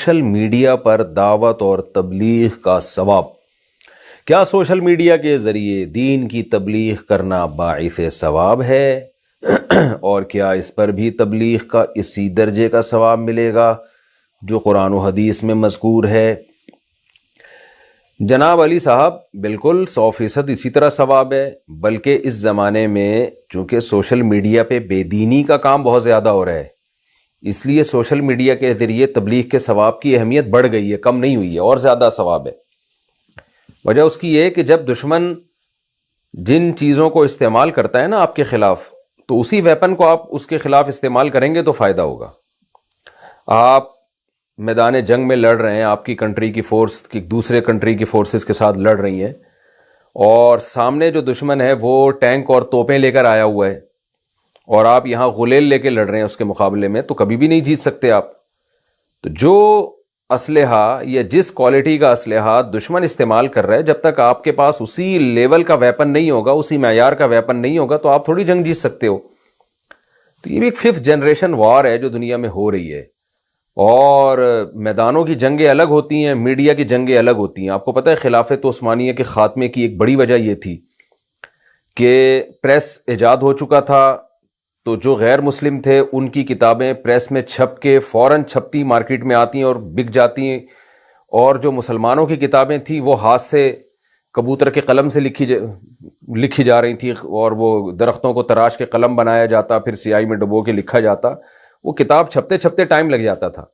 Social media پر دعوت اور تبلیغ کا ثواب۔ کیا سوشل میڈیا کے ذریعے دین کی تبلیغ کرنا باعث ثواب ہے؟ اور کیا اس پر بھی تبلیغ کا اسی درجے کا ثواب ملے گا جو قرآن و حدیث میں مذکور ہے؟ جناب علی صاحب، بالکل 100% اسی طرح ثواب ہے، بلکہ اس زمانے میں چونکہ سوشل میڈیا پہ بے دینی کا کام بہت زیادہ ہو رہا ہے، اس لیے سوشل میڈیا کے ذریعے تبلیغ کے ثواب کی اہمیت بڑھ گئی ہے، کم نہیں ہوئی ہے، اور زیادہ ثواب ہے۔ وجہ اس کی یہ کہ جب دشمن جن چیزوں کو استعمال کرتا ہے نا آپ کے خلاف، تو اسی ویپن کو آپ اس کے خلاف استعمال کریں گے تو فائدہ ہوگا۔ آپ میدان جنگ میں لڑ رہے ہیں، آپ کی کنٹری کی فورس کی دوسرے کنٹری کی فورسز کے ساتھ لڑ رہی ہیں، اور سامنے جو دشمن ہے وہ ٹینک اور توپیں لے کر آیا ہوا ہے، اور آپ یہاں غلیل لے کے لڑ رہے ہیں اس کے مقابلے میں، تو کبھی بھی نہیں جیت سکتے آپ۔ تو جو اسلحہ یا جس کوالٹی کا اسلحہ دشمن استعمال کر رہا ہے، جب تک آپ کے پاس اسی لیول کا ویپن نہیں ہوگا، اسی معیار کا ویپن نہیں ہوگا، تو آپ تھوڑی جنگ جیت سکتے ہو۔ تو یہ بھی ایک 5th جنریشن وار ہے جو دنیا میں ہو رہی ہے، اور میدانوں کی جنگیں الگ ہوتی ہیں، میڈیا کی جنگیں الگ ہوتی ہیں۔ آپ کو پتہ ہے خلافت عثمانیہ کے خاتمے کی ایک بڑی وجہ یہ تھی کہ پریس ایجاد ہو چکا تھا، تو جو غیر مسلم تھے ان کی کتابیں پریس میں چھپ کے فوراً چھپتی، مارکیٹ میں آتی اور بک جاتی، اور جو مسلمانوں کی کتابیں تھیں وہ ہاتھ سے کبوتر کے قلم سے لکھی جا رہی تھی، اور وہ درختوں کو تراش کے قلم بنایا جاتا، پھر سیاہی میں ڈبو کے لکھا جاتا، وہ کتاب چھپتے چھپتے ٹائم لگ جاتا تھا۔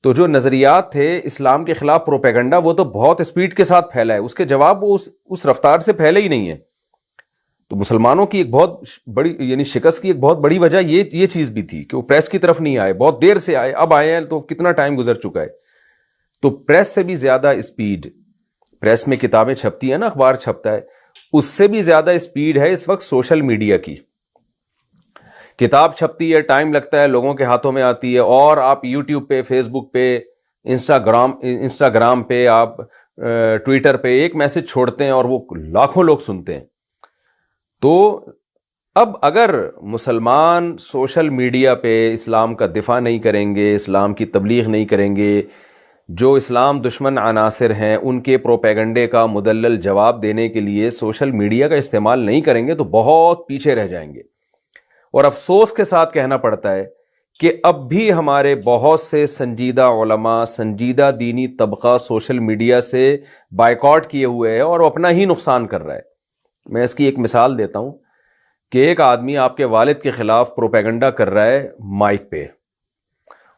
تو جو نظریات تھے اسلام کے خلاف پروپیگنڈا، وہ تو بہت اسپیڈ کے ساتھ پھیلا ہے، اس کے جواب وہ اس رفتار سے پھیلے ہی نہیں ہے۔ تو مسلمانوں کی ایک بہت بڑی یعنی شکست کی ایک بہت بڑی وجہ یہ چیز بھی تھی کہ وہ پریس کی طرف نہیں آئے، بہت دیر سے آئے، اب آئے ہیں تو کتنا ٹائم گزر چکا ہے۔ تو پریس سے بھی زیادہ اسپیڈ، پریس میں کتابیں چھپتی ہیں نا، اخبار چھپتا ہے، اس سے بھی زیادہ اسپیڈ ہے اس وقت سوشل میڈیا کی۔ کتاب چھپتی ہے، ٹائم لگتا ہے، لوگوں کے ہاتھوں میں آتی ہے، اور آپ یوٹیوب پہ، فیس بک پہ، انسٹاگرام پہ، آپ ٹویٹر پہ ایک میسج چھوڑتے ہیں اور وہ لاکھوں لوگ سنتے ہیں۔ تو اب اگر مسلمان سوشل میڈیا پہ اسلام کا دفاع نہیں کریں گے، اسلام کی تبلیغ نہیں کریں گے، جو اسلام دشمن عناصر ہیں ان کے پروپیگنڈے کا مدلل جواب دینے کے لیے سوشل میڈیا کا استعمال نہیں کریں گے، تو بہت پیچھے رہ جائیں گے۔ اور افسوس کے ساتھ کہنا پڑتا ہے کہ اب بھی ہمارے بہت سے سنجیدہ علماء، سنجیدہ دینی طبقہ سوشل میڈیا سے بائیکاٹ کیے ہوئے ہیں، اور وہ اپنا ہی نقصان کر رہا ہے۔ میں اس کی ایک مثال دیتا ہوں کہ ایک آدمی آپ کے والد کے خلاف پروپیگنڈا کر رہا ہے مائک پہ،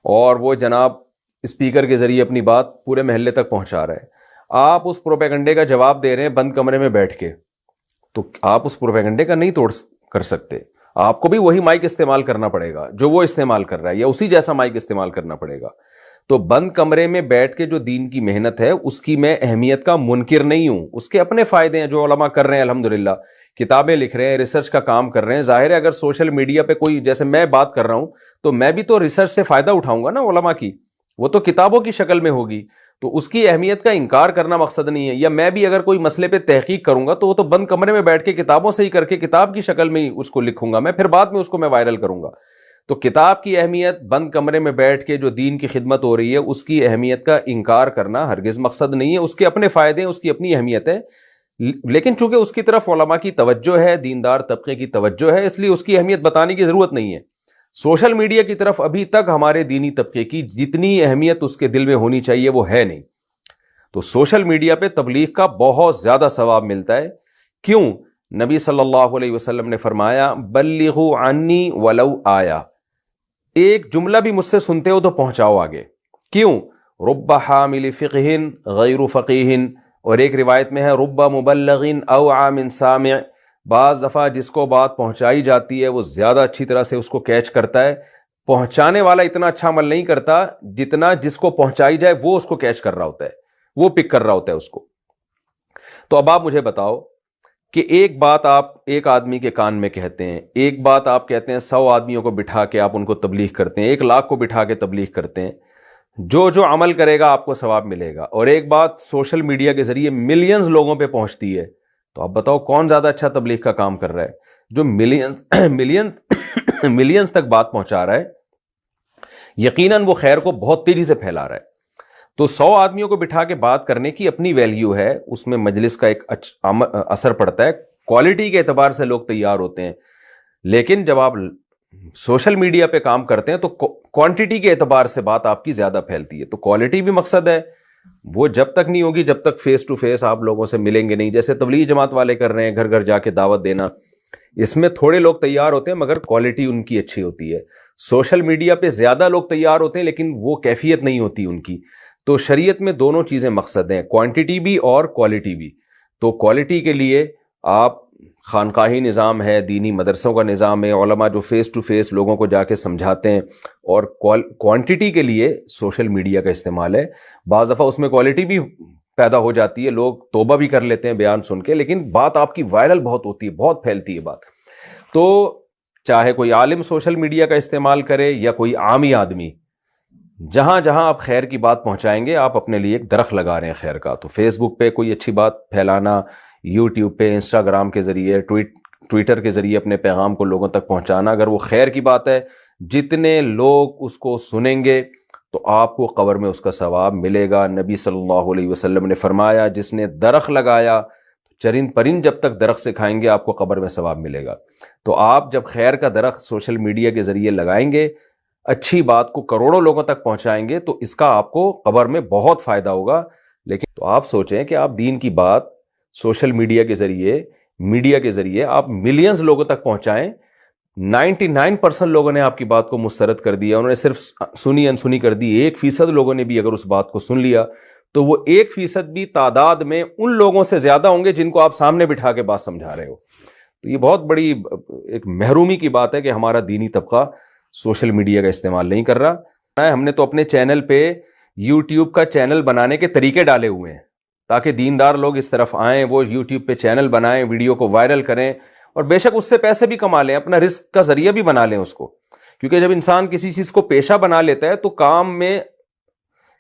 اور وہ جناب اسپیکر کے ذریعے اپنی بات پورے محلے تک پہنچا رہا ہے۔ آپ اس پروپیگنڈے کا جواب دے رہے ہیں بند کمرے میں بیٹھ کے، تو آپ اس پروپیگنڈے کا نہیں توڑ کر سکتے، آپ کو بھی وہی مائک استعمال کرنا پڑے گا جو وہ استعمال کر رہا ہے، یا اسی جیسا مائک استعمال کرنا پڑے گا۔ تو بند کمرے میں بیٹھ کے جو دین کی محنت ہے اس کی میں اہمیت کا منکر نہیں ہوں، اس کے اپنے فائدے ہیں جو علماء کر رہے ہیں، الحمدللہ کتابیں لکھ رہے ہیں، ریسرچ کا کام کر رہے ہیں۔ ظاہر ہے اگر سوشل میڈیا پہ کوئی جیسے میں بات کر رہا ہوں تو میں بھی تو ریسرچ سے فائدہ اٹھاؤں گا نا علماء کی، وہ تو کتابوں کی شکل میں ہوگی، تو اس کی اہمیت کا انکار کرنا مقصد نہیں ہے۔ یا میں بھی اگر کوئی مسئلے پہ تحقیق کروں گا تو وہ تو بند کمرے میں بیٹھ کے کتابوں سے ہی کر کے کتاب کی شکل میں ہی اس کو لکھوں گا میں، پھر بعد میں اس کو میں وائرل کروں گا۔ تو کتاب کی اہمیت، بند کمرے میں بیٹھ کے جو دین کی خدمت ہو رہی ہے اس کی اہمیت کا انکار کرنا ہرگز مقصد نہیں ہے، اس کے اپنے فائدے ہیں، اس کی اپنی اہمیت ہے، لیکن چونکہ اس کی طرف علماء کی توجہ ہے، دیندار طبقے کی توجہ ہے، اس لیے اس کی اہمیت بتانے کی ضرورت نہیں ہے۔ سوشل میڈیا کی طرف ابھی تک ہمارے دینی طبقے کی جتنی اہمیت اس کے دل میں ہونی چاہیے وہ ہے نہیں۔ تو سوشل میڈیا پہ تبلیغ کا بہت زیادہ ثواب ملتا ہے۔ کیوں؟ نبی صلی اللہ علیہ وسلم نے فرمایا بلغوا عنی ولو آیا، ایک جملہ بھی مجھ سے سنتے ہو تو پہنچاؤ آگے۔ کیوں؟ رب حامل فقہ غیر فقیہ، اور ایک روایت میں ہے رب مبلغ او عام سامع، بعض دفعہ جس کو بات پہنچائی جاتی ہے وہ زیادہ اچھی طرح سے اس کو کیچ کرتا ہے، پہنچانے والا اتنا اچھا عمل نہیں کرتا جتنا جس کو پہنچائی جائے وہ اس کو کیچ کر رہا ہوتا ہے، وہ پک کر رہا ہوتا ہے اس کو۔ تو اب آپ مجھے بتاؤ کہ ایک بات آپ ایک آدمی کے کان میں کہتے ہیں، ایک بات آپ کہتے ہیں 100 آدمیوں کو بٹھا کے آپ ان کو تبلیغ کرتے ہیں، 1 لاکھ کو بٹھا کے تبلیغ کرتے ہیں، جو عمل کرے گا آپ کو ثواب ملے گا، اور ایک بات سوشل میڈیا کے ذریعے ملینز لوگوں پہ پہنچتی ہے، تو آپ بتاؤ کون زیادہ اچھا تبلیغ کا کام کر رہا ہے؟ جو ملینز تک بات پہنچا رہا ہے، یقیناً وہ خیر کو بہت تیزی سے پھیلا رہا ہے۔ تو 100 آدمیوں کو بٹھا کے بات کرنے کی اپنی ویلیو ہے, اس میں مجلس کا ایک اثر پڑتا ہے, کوالٹی کے اعتبار سے لوگ تیار ہوتے ہیں. لیکن جب آپ سوشل میڈیا پہ کام کرتے ہیں تو کوانٹٹی کے اعتبار سے بات آپ کی زیادہ پھیلتی ہے. تو کوالٹی بھی مقصد ہے, وہ جب تک نہیں ہوگی جب تک فیس ٹو فیس آپ لوگوں سے ملیں گے نہیں. جیسے تبلیغ جماعت والے کر رہے ہیں, گھر گھر جا کے دعوت دینا, اس میں تھوڑے لوگ تیار ہوتے ہیں مگر کوالٹی ان کی اچھی ہوتی ہے. سوشل میڈیا پہ زیادہ لوگ تیار ہوتے ہیں لیکن وہ کیفیت نہیں ہوتی ان کی. تو شریعت میں دونوں چیزیں مقصد ہیں, کوانٹٹی بھی اور کوالٹی بھی. تو کوالٹی کے لیے آپ خانقاہی نظام ہے, دینی مدرسوں کا نظام ہے, علماء جو فیس ٹو فیس لوگوں کو جا کے سمجھاتے ہیں, اور کوانٹٹی کے لیے سوشل میڈیا کا استعمال ہے. بعض دفعہ اس میں کوالٹی بھی پیدا ہو جاتی ہے, لوگ توبہ بھی کر لیتے ہیں بیان سن کے, لیکن بات آپ کی وائرل بہت ہوتی ہے, بہت پھیلتی ہے بات. تو چاہے کوئی عالم سوشل میڈیا کا استعمال کرے یا کوئی عامی آدمی, جہاں جہاں آپ خیر کی بات پہنچائیں گے آپ اپنے لیے ایک درخت لگا رہے ہیں خیر کا. تو فیس بک پہ کوئی اچھی بات پھیلانا, یوٹیوب پہ, انسٹاگرام کے ذریعے, ٹویٹر کے ذریعے اپنے پیغام کو لوگوں تک پہنچانا, اگر وہ خیر کی بات ہے, جتنے لوگ اس کو سنیں گے تو آپ کو قبر میں اس کا ثواب ملے گا. نبی صلی اللہ علیہ وسلم نے فرمایا, جس نے درخت لگایا چرند پرند جب تک درخت سے کھائیں گے آپ کو قبر میں ثواب ملے گا. تو آپ جب خیر کا درخت سوشل میڈیا کے ذریعے لگائیں گے, اچھی بات کو کروڑوں لوگوں تک پہنچائیں گے, تو اس کا آپ کو قبر میں بہت فائدہ ہوگا. لیکن تو آپ سوچیں کہ آپ دین کی بات سوشل میڈیا کے ذریعے آپ ملینز لوگوں تک پہنچائیں. 99% لوگوں نے آپ کی بات کو مسترد کر دیا, انہوں نے صرف سنی انسنی کر دی. 1% لوگوں نے بھی اگر اس بات کو سن لیا تو وہ 1% بھی تعداد میں ان لوگوں سے زیادہ ہوں گے جن کو آپ سامنے بٹھا کے بات سمجھا رہے ہو. تو یہ بہت بڑی ایک محرومی کی بات ہے کہ ہمارا دینی طبقہ سوشل میڈیا کا استعمال نہیں کر رہا. ہم نے تو اپنے چینل پہ یوٹیوب کا چینل بنانے کے طریقے ڈالے ہوئے ہیں تاکہ دیندار لوگ اس طرف آئیں, وہ یوٹیوب پہ چینل بنائیں, ویڈیو کو وائرل کریں, اور بے شک اس سے پیسے بھی کما لیں, اپنا رزق کا ذریعہ بھی بنا لیں اس کو. کیونکہ جب انسان کسی چیز کو پیشہ بنا لیتا ہے تو کام میں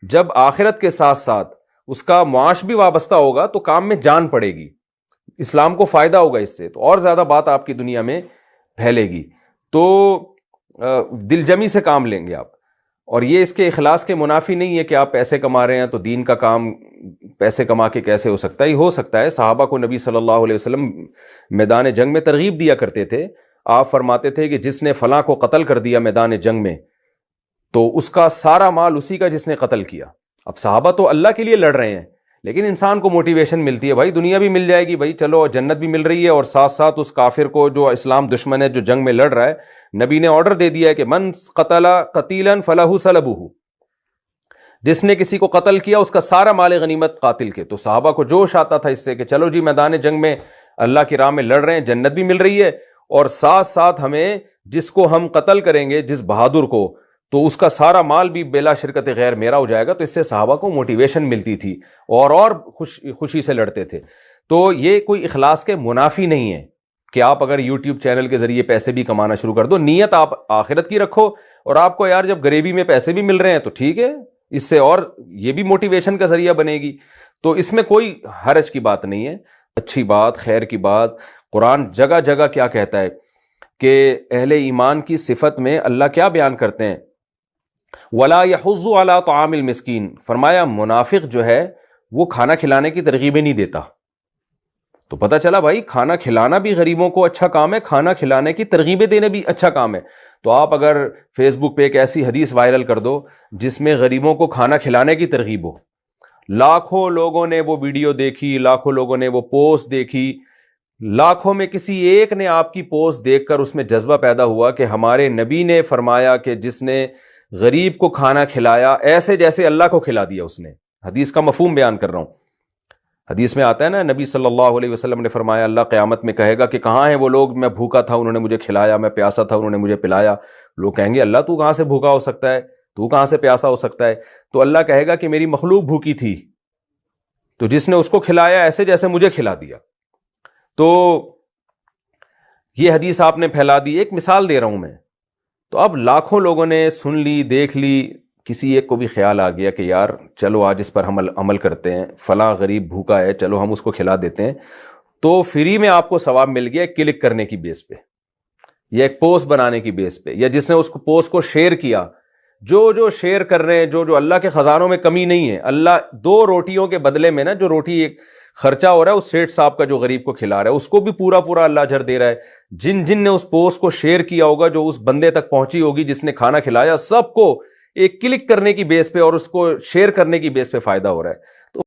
جب آخرت کے ساتھ ساتھ اس کا معاش بھی وابستہ ہوگا تو کام میں جان پڑے گی, اسلام کو فائدہ ہوگا اس سے, تو اور زیادہ بات آپ کی دنیا میں پھیلے گی. تو دل جمی سے کام لیں گے آپ. اور یہ اس کے اخلاص کے منافی نہیں ہے کہ آپ پیسے کما رہے ہیں تو دین کا کام پیسے کما کے کیسے ہو سکتا ہے. یہ ہو سکتا ہے. صحابہ کو نبی صلی اللہ علیہ وسلم میدان جنگ میں ترغیب دیا کرتے تھے. آپ فرماتے تھے کہ جس نے فلاں کو قتل کر دیا میدان جنگ میں تو اس کا سارا مال اسی کا جس نے قتل کیا. اب صحابہ تو اللہ کے لیے لڑ رہے ہیں, لیکن انسان کو موٹیویشن ملتی ہے, بھائی دنیا بھی مل جائے گی, بھائی چلو جنت بھی مل رہی ہے, اور ساتھ ساتھ اس کافر کو جو اسلام دشمن ہے جو جنگ میں لڑ رہا ہے, نبی نے آرڈر دے دیا ہے کہ من قتل قتیلا فلہ سلبہ, جس نے کسی کو قتل کیا اس کا سارا مال غنیمت قاتل کے. تو صحابہ کو جوش آتا تھا اس سے کہ چلو جی میدان جنگ میں اللہ کی راہ میں لڑ رہے ہیں, جنت بھی مل رہی ہے, اور ساتھ ساتھ ہمیں جس کو ہم قتل کریں گے جس بہادر کو تو اس کا سارا مال بھی بلا شرکت غیر میرا ہو جائے گا. تو اس سے صحابہ کو موٹیویشن ملتی تھی اور خوشی سے لڑتے تھے. تو یہ کوئی اخلاص کے منافی نہیں ہے کہ آپ اگر یوٹیوب چینل کے ذریعے پیسے بھی کمانا شروع کر دو, نیت آپ آخرت کی رکھو, اور آپ کو یار جب غریبی میں پیسے بھی مل رہے ہیں تو ٹھیک ہے, اس سے اور یہ بھی موٹیویشن کا ذریعہ بنے گی. تو اس میں کوئی حرج کی بات نہیں ہے. اچھی بات, خیر کی بات. قرآن جگہ جگہ کیا کہتا ہے کہ اہل ایمان کی صفت میں اللہ کیا بیان کرتے ہیں, وَلَا يَحُضُّ عَلَىٰ طَعَامِ الْمِسْكِينِ, فرمایا منافق جو ہے وہ کھانا کھلانے کی ترغیبیں نہیں دیتا. تو پتہ چلا بھائی کھانا کھلانا بھی غریبوں کو اچھا کام ہے, کھانا کھلانے کی ترغیبیں دینا بھی اچھا کام ہے. تو آپ اگر فیس بک پہ ایک ایسی حدیث وائرل کر دو جس میں غریبوں کو کھانا کھلانے کی ترغیب ہو, لاکھوں لوگوں نے وہ ویڈیو دیکھی, لاکھوں لوگوں نے وہ پوسٹ دیکھی, لاکھوں میں کسی ایک نے آپ کی پوسٹ دیکھ کر اس میں جذبہ پیدا ہوا کہ ہمارے نبی نے فرمایا کہ جس نے غریب کو کھانا کھلایا ایسے جیسے اللہ کو کھلا دیا اس نے. حدیث کا مفہوم بیان کر رہا ہوں. حدیث میں آتا ہے نا, نبی صلی اللہ علیہ وسلم نے فرمایا اللہ قیامت میں کہے گا کہ کہاں ہیں وہ لوگ, میں بھوکا تھا انہوں نے مجھے کھلایا, میں پیاسا تھا انہوں نے مجھے پلایا. لوگ کہیں گے اللہ تو کہاں سے بھوکا ہو سکتا ہے, تو کہاں سے پیاسا ہو سکتا ہے. تو اللہ کہے گا کہ میری مخلوق بھوکی تھی تو جس نے اس کو کھلایا ایسے جیسے مجھے کھلا دیا. تو یہ حدیث آپ نے پھیلا دی. ایک مثال دے رہا ہوں میں. تو اب لاکھوں لوگوں نے سن لی, دیکھ لی, کسی ایک کو بھی خیال آ گیا کہ یار چلو آج اس پر ہم عمل کرتے ہیں, فلاں غریب بھوکا ہے چلو ہم اس کو کھلا دیتے ہیں. تو فری میں آپ کو ثواب مل گیا کلک کرنے کی بیس پہ, یا ایک پوسٹ بنانے کی بیس پہ, یا جس نے اس کو پوسٹ کو شیئر کیا, جو شیئر کر رہے ہیں, جو اللہ کے خزانوں میں کمی نہیں ہے. اللہ 2 روٹیوں کے بدلے میں نا, جو روٹی ایک خرچہ ہو رہا ہے اس سیٹھ صاحب کا جو غریب کو کھلا رہا ہے, اس کو بھی پورا اللہ اجر دے رہا ہے. جن نے اس پوسٹ کو شیئر کیا ہوگا, جو اس بندے تک پہنچی ہوگی جس نے کھانا کھلایا, سب کو ایک کلک کرنے کی بیس پہ اور اس کو شیئر کرنے کی بیس پہ فائدہ ہو رہا ہے.